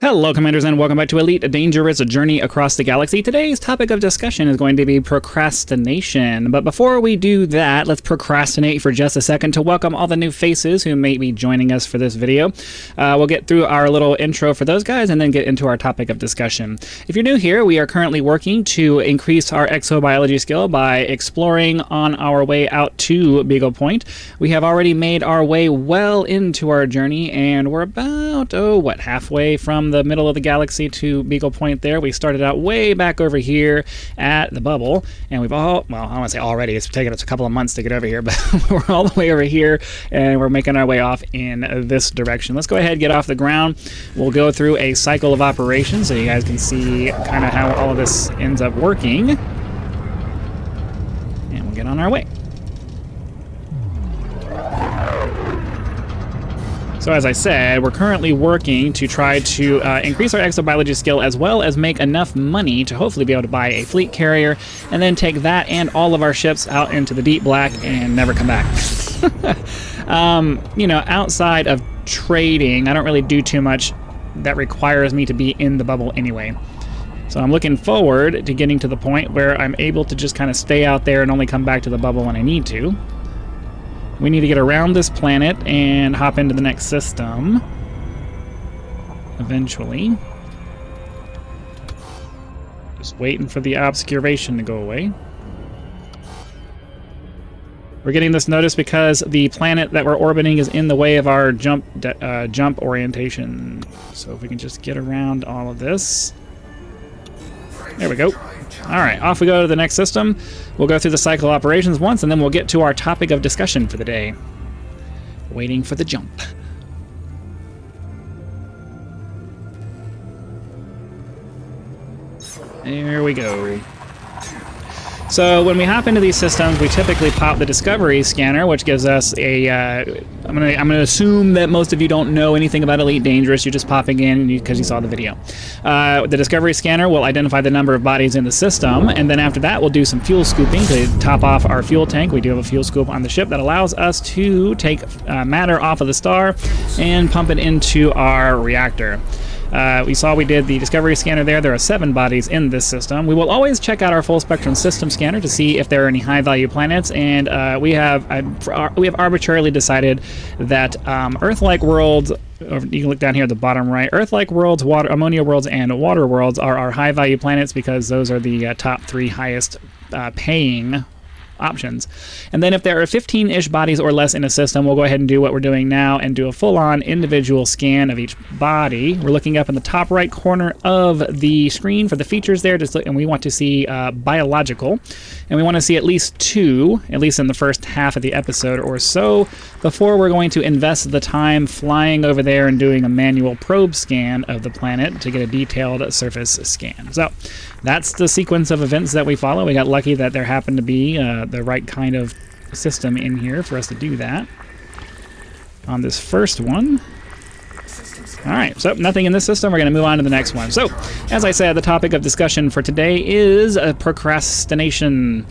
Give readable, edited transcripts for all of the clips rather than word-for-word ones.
Hello, Commanders, and welcome back to Elite Dangerous Journey Across the Galaxy. Today's topic of discussion is going to be procrastination. But before we do that, let's procrastinate for just a second to welcome all the new faces who may be joining us for this video. We'll get through our little intro for those guys and then get into our topic of discussion. If you're new here, we are currently working to increase our exobiology skill by exploring on our way out to Beagle Point. We have already made our way well into our journey, and we're about, halfway from the middle of the galaxy to Beagle Point there. We started out way back over here at the bubble, and we've I don't want to say already, it's taken us a couple of months to get over here, but we're all the way over here, and we're making our way off in this direction. Let's go ahead and get off the ground. We'll go through a cycle of operations so you guys can see kind of how all of this ends up working, and we'll get on our way. So as I said, we're currently working to try to increase our exobiology skill as well as make enough money to hopefully be able to buy a fleet carrier and then take that and all of our ships out into the deep black and never come back. Outside of trading, I don't really do too much that requires me to be in the bubble anyway. So I'm looking forward to getting to the point where I'm able to just kind of stay out there and only come back to the bubble when I need to. We need to get around this planet and hop into the next system eventually. Just waiting for the obscuration to go away. We're getting this notice because the planet that we're orbiting is in the way of our jump orientation. So if we can just get around all of this. There we go. All right, off we go to the next system. We'll go through the cycle of operations once, and then we'll get to our topic of discussion for the day. Waiting for the jump. There we go. So when we hop into these systems, we typically pop the Discovery scanner, which gives us a... I'm gonna assume that most of you don't know anything about Elite Dangerous. You're just popping in because you saw the video. The Discovery scanner will identify the number of bodies in the system, and then after that, we'll do some fuel scooping to top off our fuel tank. We do have a fuel scoop on the ship that allows us to take matter off of the star and pump it into our reactor. We did the Discovery scanner there. There are 7 bodies in this system. We will always check out our full spectrum system scanner to see if there are any high value planets, and we have arbitrarily decided that Earth-like worlds, you can look down here at the bottom right, Earth-like worlds, ammonia worlds, and water worlds are our high value planets because those are the top 3 highest paying options. And then if there are 15-ish bodies or less in a system, we'll go ahead and do what we're doing now and do a full-on individual scan of each body. We're looking up in the top right corner of the screen for the features there, and we want to see biological, and we want to see at least 2, at least in the first half of the episode or so, before we're going to invest the time flying over there and doing a manual probe scan of the planet to get a detailed surface scan. So that's the sequence of events that we follow. We got lucky that there happened to be the right kind of system in here for us to do that on this first one. All right, so nothing in this system. We're going to move on to the next one. So, as I said, the topic of discussion for today is procrastination.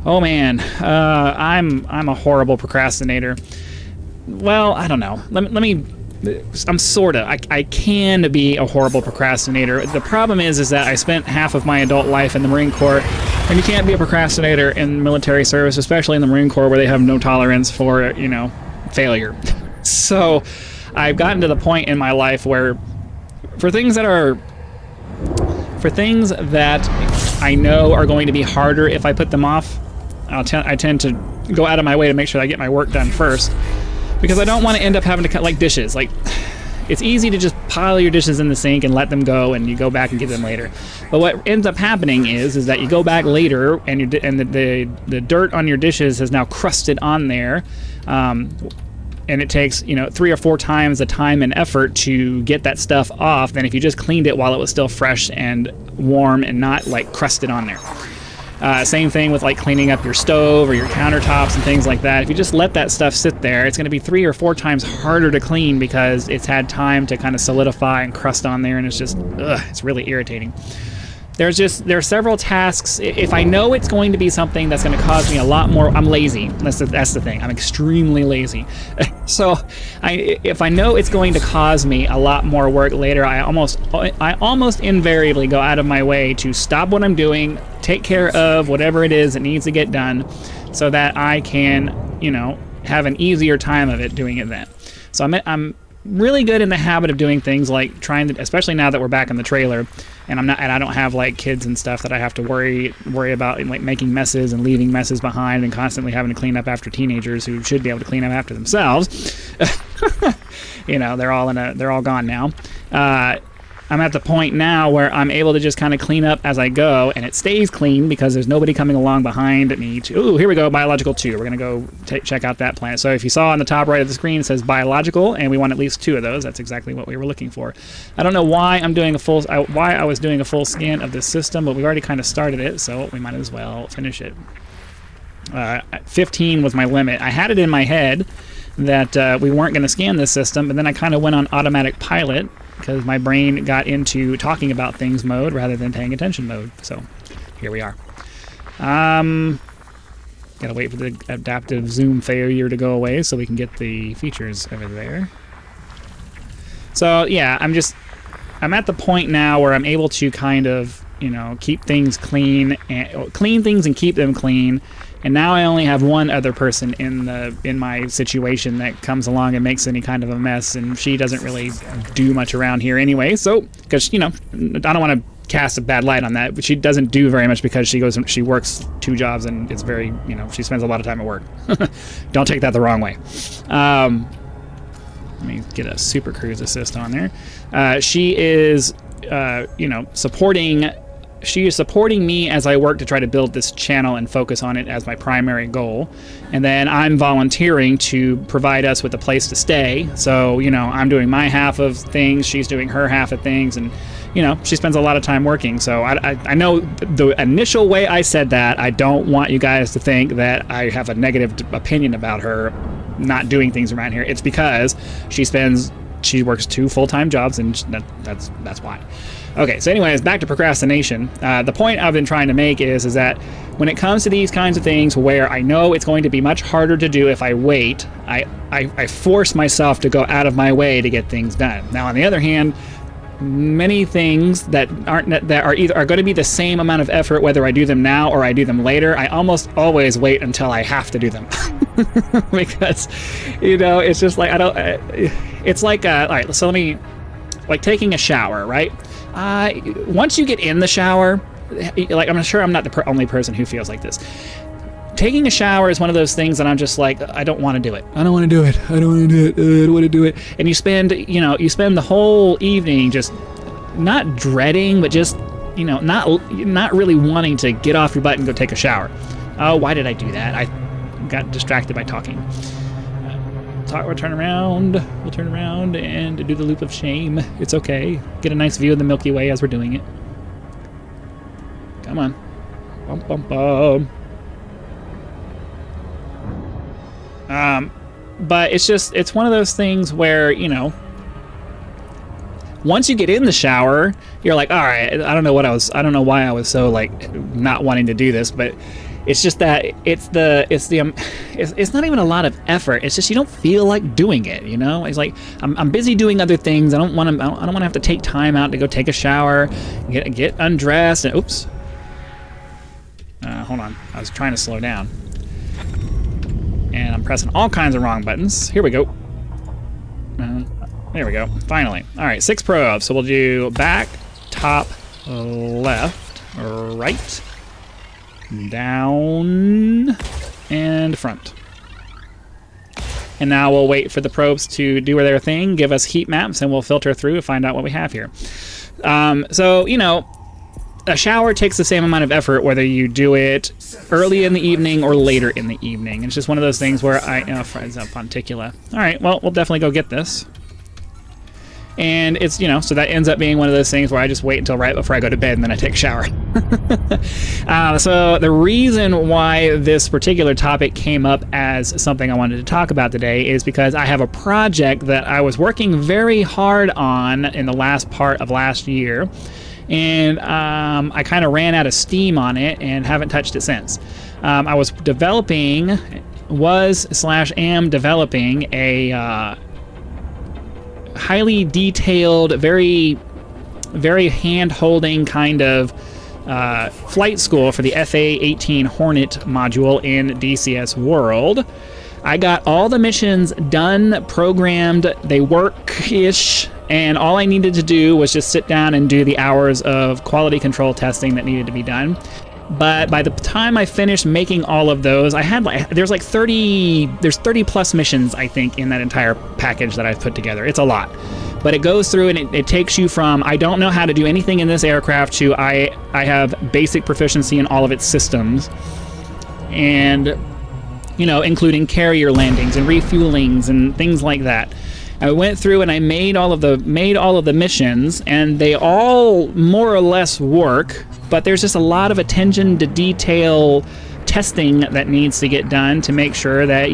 Oh man, I'm a horrible procrastinator. Well, I don't know. I'm sorta. I can be a horrible procrastinator. The problem is that I spent half of my adult life in the Marine Corps, and you can't be a procrastinator in military service, especially in the Marine Corps where they have no tolerance for, failure. So I've gotten to the point in my life where for things that I know are going to be harder if I put them off, I tend to go out of my way to make sure I get my work done first. Because I don't want to end up having to cut, like dishes. Like, it's easy to just pile your dishes in the sink and let them go, and you go back and get them later. But what ends up happening is that you go back later, and the dirt on your dishes has now crusted on there, and it takes 3 or 4 times the time and effort to get that stuff off than if you just cleaned it while it was still fresh and warm and not like crusted on there. Same thing with like cleaning up your stove or your countertops and things like that. If you just let that stuff sit there, it's going to be 3 or 4 times harder to clean because it's had time to kind of solidify and crust on there, and it's just, it's really irritating. there are several tasks. If I know it's going to be something that's going to cause me a lot more, I'm lazy. That's the thing. I'm extremely lazy. So if I know it's going to cause me a lot more work later, I almost invariably go out of my way to stop what I'm doing, take care of whatever it is that needs to get done, so that I can, you know, have an easier time of it doing it then. So I'm really good in the habit of doing things like trying to, especially now that we're back in the trailer, and I don't have like kids and stuff that I have to worry about, like making messes and leaving messes behind and constantly having to clean up after teenagers who should be able to clean up after themselves. You know, they're all gone now. I'm at the point now where I'm able to just kind of clean up as I go, and it stays clean because there's nobody coming along behind me. Ooh, here we go, biological 2. We're going to go check out that planet. So if you saw on the top right of the screen, it says biological, and we want at least 2 of those. That's exactly what we were looking for. I don't know why I was doing a full scan of this system, but we've already kind of started it, so we might as well finish it. 15 was my limit. I had it in my head that we weren't going to scan this system, but then I kind of went on automatic pilot because my brain got into talking about things mode rather than paying attention mode. So here we are. Gotta wait for the adaptive zoom failure to go away so we can get the features over there. So yeah, I'm at the point now where I'm able to kind of, you know, keep things clean and clean things and keep them clean. And now I only have one other person in my situation that comes along and makes any kind of a mess, and she doesn't really do much around here anyway. So, because, you know, I don't want to cast a bad light on that, but she doesn't do very much because she works 2 jobs, and it's very, you know, she spends a lot of time at work. Don't take that the wrong way. Let me get a Super Cruise assist on there. She is, you know, She is supporting me as I work to try to build this channel and focus on it as my primary goal. And then I'm volunteering to provide us with a place to stay. So, you know, I'm doing my half of things, she's doing her half of things, and, you know, she spends a lot of time working. So I know the initial way I said that, I don't want you guys to think that I have a negative opinion about her not doing things around here. It's because she works 2 full-time jobs, and that's why. Okay, so anyways, back to procrastination. The point I've been trying to make is that when it comes to these kinds of things where I know it's going to be much harder to do if I wait, I force myself to go out of my way to get things done. Now, on the other hand, many things that are going to be the same amount of effort whether I do them now or I do them later, I almost always wait until I have to do them. Because, you know, it's just like, it's like, all right, so let me, like taking a shower, right? Once you get in the shower, like, I'm sure I'm not the only person who feels like this. Taking a shower is one of those things that I'm just like, I don't want to do it. I don't want to do it. I don't want to do it. I don't want to do it. And you spend the whole evening just not dreading, but just, you know, not really wanting to get off your butt and go take a shower. Oh, why did I do that? I got distracted by talking. We'll turn around and do the loop of shame. It's okay. Get a nice view of the Milky Way as we're doing it. Come on. Bum, bum, bum. But it's one of those things where, you know, once you get in the shower, you're like, all right, I don't know why I was so like not wanting to do this, but it's just that it's not even a lot of effort. It's just you don't feel like doing it, you know? It's like I'm busy doing other things. I don't want to have to take time out to go take a shower, get undressed, and oops. Hold on. I was trying to slow down. And I'm pressing all kinds of wrong buttons. Here we go. There we go. Finally. All right, 6 probes. So we'll do back, top, left, right, down, and front. And now we'll wait for the probes to do their thing, give us heat maps, and we'll filter through and find out what we have here. So, you know, a shower takes the same amount of effort whether you do it early in the evening or later in the evening. It's just one of those things where Fonticula. All right, well, we'll definitely go get this. And it's, you know, so that ends up being one of those things where I just wait until right before I go to bed and then I take a shower. So the reason why this particular topic came up as something I wanted to talk about today is because I have a project that I was working very hard on in the last part of last year. and I kind of ran out of steam on it and haven't touched it since. I was am developing a highly detailed, very hand-holding kind of flight school for the FA-18 Hornet module in DCS World. I got all the missions done, programmed, they work-ish, and all I needed to do was just sit down and do the hours of quality control testing that needed to be done. But by the time I finished making all of those, I had there's 30 plus missions, I think, in that entire package that I've put together. It's a lot. But it goes through and it takes you from, I don't know how to do anything in this aircraft, to I have basic proficiency in all of its systems. And, including carrier landings and refuelings and things like that. I went through and I made all of the missions, and they all more or less work, but there's just a lot of attention to detail testing that needs to get done to make sure that,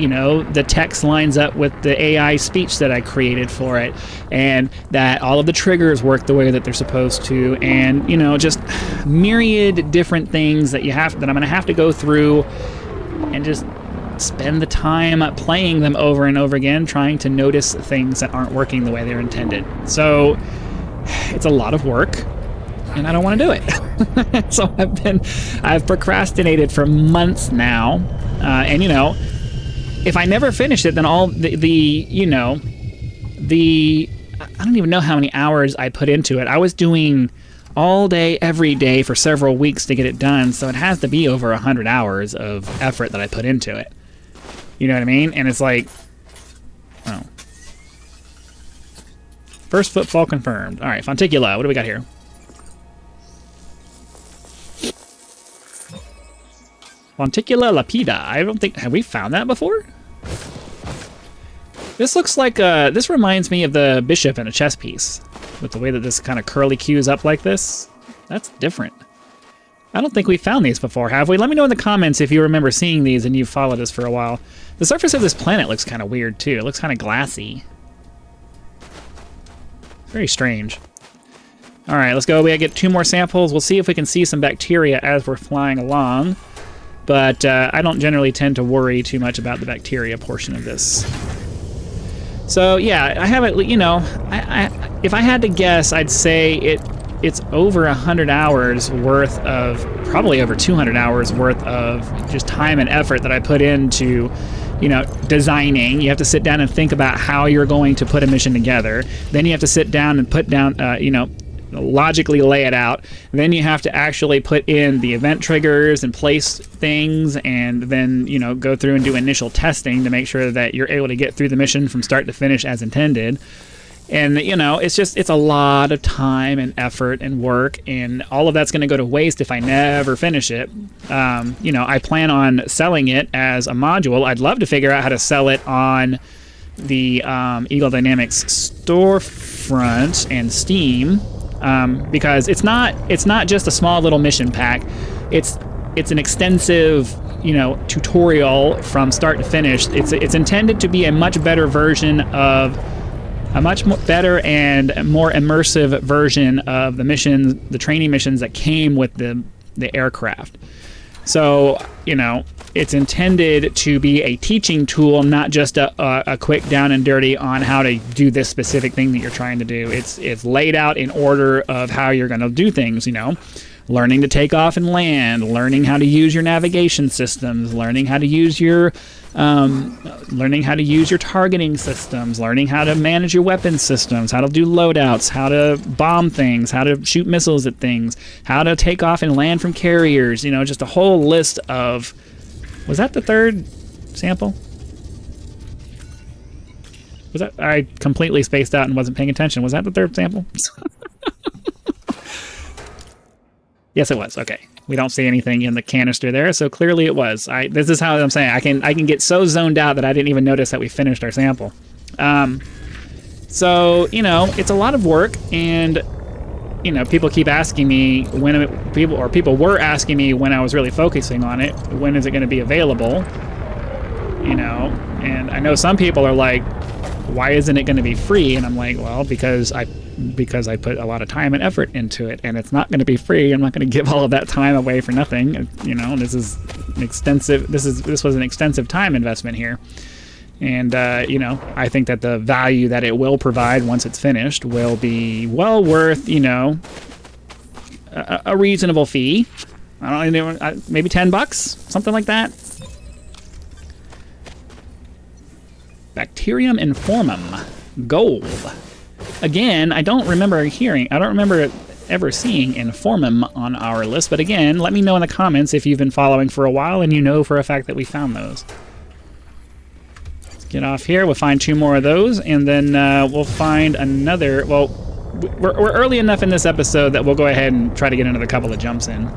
the text lines up with the AI speech that I created for it, and that all of the triggers work the way that they're supposed to, and, just myriad different things that I'm going to have to go through and just spend the time playing them over and over again, trying to notice things that aren't working the way they're intended. So it's a lot of work, and I don't want to do it. So I've procrastinated for months now, and if I never finish it, then all the I don't even know how many hours I put into it. I was doing all day, every day for several weeks to get it done, so it has to be over 100 hours of effort that I put into it. You know what I mean? And it's like, oh. First footfall confirmed. All right, Fonticula, what do we got here? Fonticula lapida. I don't think, have we found that before? This looks like, this reminds me of the bishop in a chess piece, with the way that this kind of curly cues up like this. That's different. I don't think we found these before, have we? Let me know in the comments if you remember seeing these and you've followed us for a while. The surface of this planet looks kind of weird, too. It looks kind of glassy. Very strange. All right, let's go. We gotta get 2 more samples. We'll see if we can see some bacteria as we're flying along. But I don't generally tend to worry too much about the bacteria portion of this. So, yeah, I have it, if I had to guess, I'd say it's over 100 hours worth of, probably over 200 hours worth of just time and effort that I put into, designing. You have to sit down and think about how you're going to put a mission together. Then you have to sit down and put down, logically lay it out. Then you have to actually put in the event triggers and place things, and then, go through and do initial testing to make sure that you're able to get through the mission from start to finish as intended. And, it's a lot of time and effort and work, and all of that's going to go to waste if I never finish it. I plan on selling it as a module. I'd love to figure out how to sell it on the Eagle Dynamics storefront and Steam, because it's not just a small little mission pack. It's an extensive, tutorial from start to finish. It's intended to be a much better version of a much better and more immersive version of the missions, the training missions that came with the aircraft. So, it's intended to be a teaching tool, not just a quick down and dirty on how to do this specific thing that you're trying to do. It's laid out in order of how you're going to do things, learning to take off and land, learning how to use your navigation systems, learning how to use your targeting systems, learning how to manage your weapon systems, how to do loadouts, how to bomb things, how to shoot missiles at things, how to take off and land from carriers, just a whole list of... Was that the 3rd sample? Was that... I completely spaced out and wasn't paying attention. Was that the 3rd sample? Yes, it was. Okay. We don't see anything in the canister there, so clearly it was. This is how I'm saying. I can get so zoned out that I didn't even notice that we finished our sample. So, it's a lot of work, and, people keep asking me people were asking me when I was really focusing on it, when is it going to be available? And I know some people are like, why isn't it going to be free? And I'm like, well, because I because I put a lot of time and effort into it, and it's not going to be free. I'm not going to give all of that time away for nothing. You know, this is an extensive. This was an extensive time investment here, and you know, I think that the value that it will provide once it's finished will be well worth, you know, a reasonable fee. I don't know, maybe $10, something like that. Bacterium informum, gold. Again, I don't remember ever seeing informum on our list, but again, let me know in the comments if you've been following for a while and you know for a fact that we found those. Let's get off here. We'll find 2 more of those, and then we'll find another. Well, we're early enough in this episode that we'll go ahead and try to get another couple of jumps in.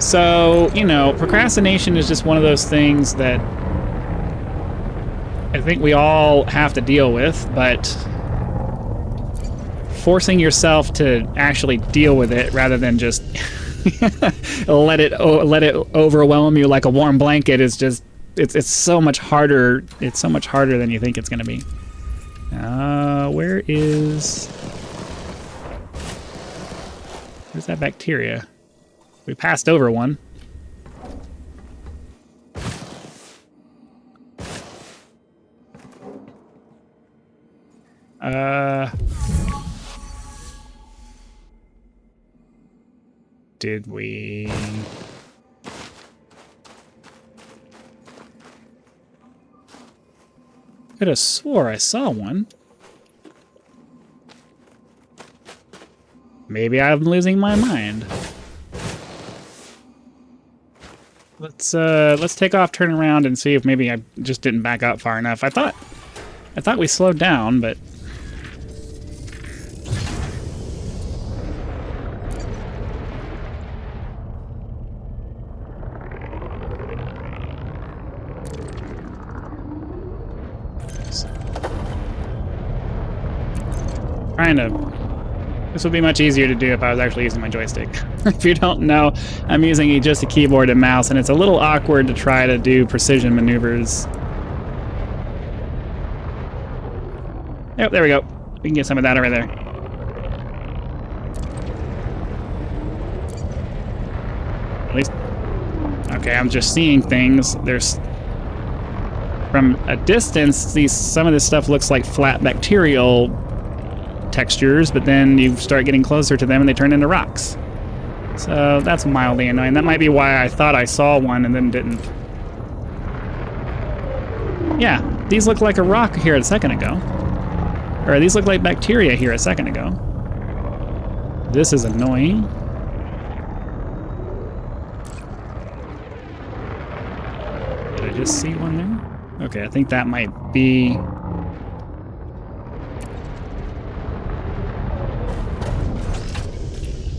So, you know, procrastination is just one of those things that I think we all have to deal with, but forcing yourself to actually deal with it rather than just let it overwhelm you like a warm blanket is just it's so much harder. It's so much harder than you think it's going to be. Where's that bacteria? We passed over one. Did we? Could have swore I saw one. Maybe I'm losing my mind. Let's take off, turn around, and see if maybe I just didn't back up far enough. I thought we slowed down, but this would be much easier to do if I was actually using my joystick. If you don't know, I'm using just a keyboard and mouse, and it's a little awkward to try to do precision maneuvers. Yep, there we go. We can get some of that over there. At least, okay, I'm just seeing things. There's, from a distance, some of this stuff looks like flat bacterial textures, but then you start getting closer to them and they turn into rocks. So that's mildly annoying. That might be why I thought I saw one and then didn't. Yeah, these look like a rock here a second ago. Or these look like bacteria here a second ago. This is annoying. Did I just see one there? Okay, I think that might be...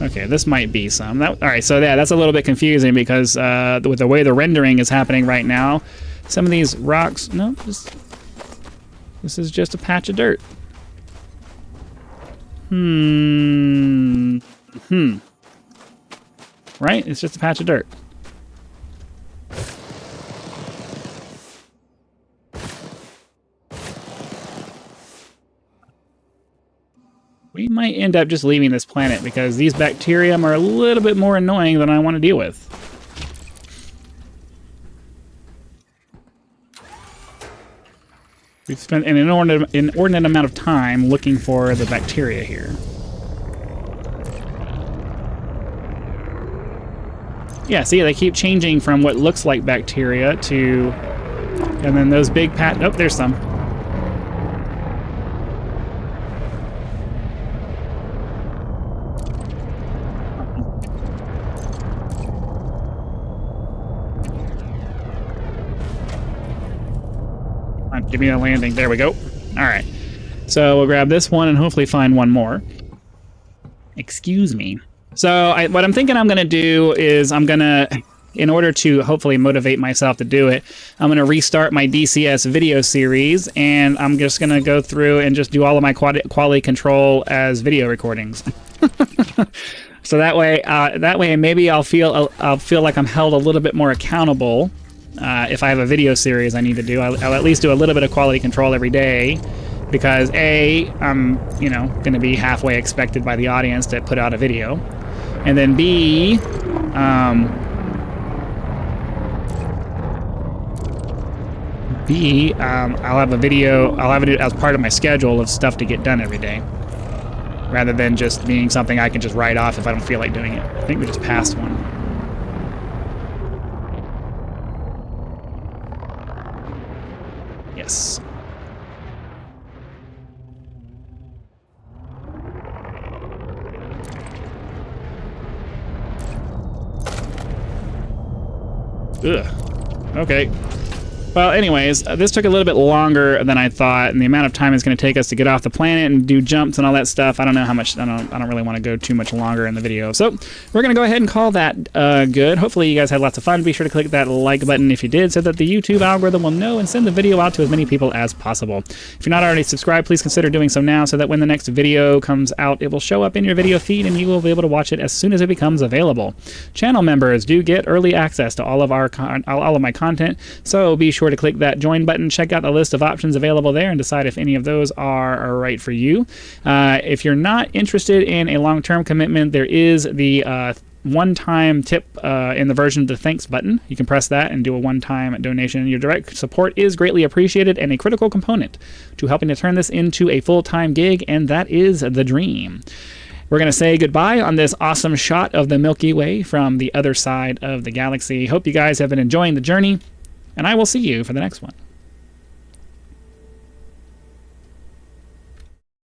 Okay, this might be some. All right, so yeah, that's a little bit confusing because with the way the rendering is happening right now, some of these rocks... No, this is just a patch of dirt. Right? It's just a patch of dirt. We might end up just leaving this planet because these bacterium are a little bit more annoying than I want to deal with. We've spent an inordinate amount of time looking for the bacteria here. Yeah, see, they keep changing from what looks like bacteria to... And then those big Oh, there's some. Give me a landing. There we go. Alright. So we'll grab this one and hopefully find one more. Excuse me. So what I'm thinking I'm going to do is I'm going to, in order to hopefully motivate myself to do it, I'm going to restart my DCS video series, and I'm just going to go through and just do all of my quality control as video recordings. So that way maybe I'll feel like I'm held a little bit more accountable if I have a video series I need to do, I'll at least do a little bit of quality control every day, because A, I'm, you know, going to be halfway expected by the audience to put out a video, and then B, I'll have a video, I'll have it as part of my schedule of stuff to get done every day, rather than just being something I can just write off if I don't feel like doing it. I think we just passed one. Yes. Ugh. Okay. Well, anyways, this took a little bit longer than I thought, and the amount of time it's going to take us to get off the planet and do jumps and all that stuff, I don't know how much, I don't really want to go too much longer in the video. So we're going to go ahead and call that good. Hopefully you guys had lots of fun. Be sure to click that like button if you did, so that the YouTube algorithm will know and send the video out to as many people as possible. If you're not already subscribed, please consider doing so now, so that when the next video comes out, it will show up in your video feed and you will be able to watch it as soon as it becomes available. Channel members do get early access to all of my content, so be sure to click that join button, check out the list of options available there, and decide if any of those are right for you. If you're not interested in a long-term commitment, there is the one-time tip in the version of the thanks button. You can press that and do a one-time donation. Your direct support is greatly appreciated and a critical component to helping to turn this into a full-time gig, and that is the dream. We're going to say goodbye on this awesome shot of the Milky Way from the other side of the galaxy. Hope you guys have been enjoying the journey, and I will see you for the next one.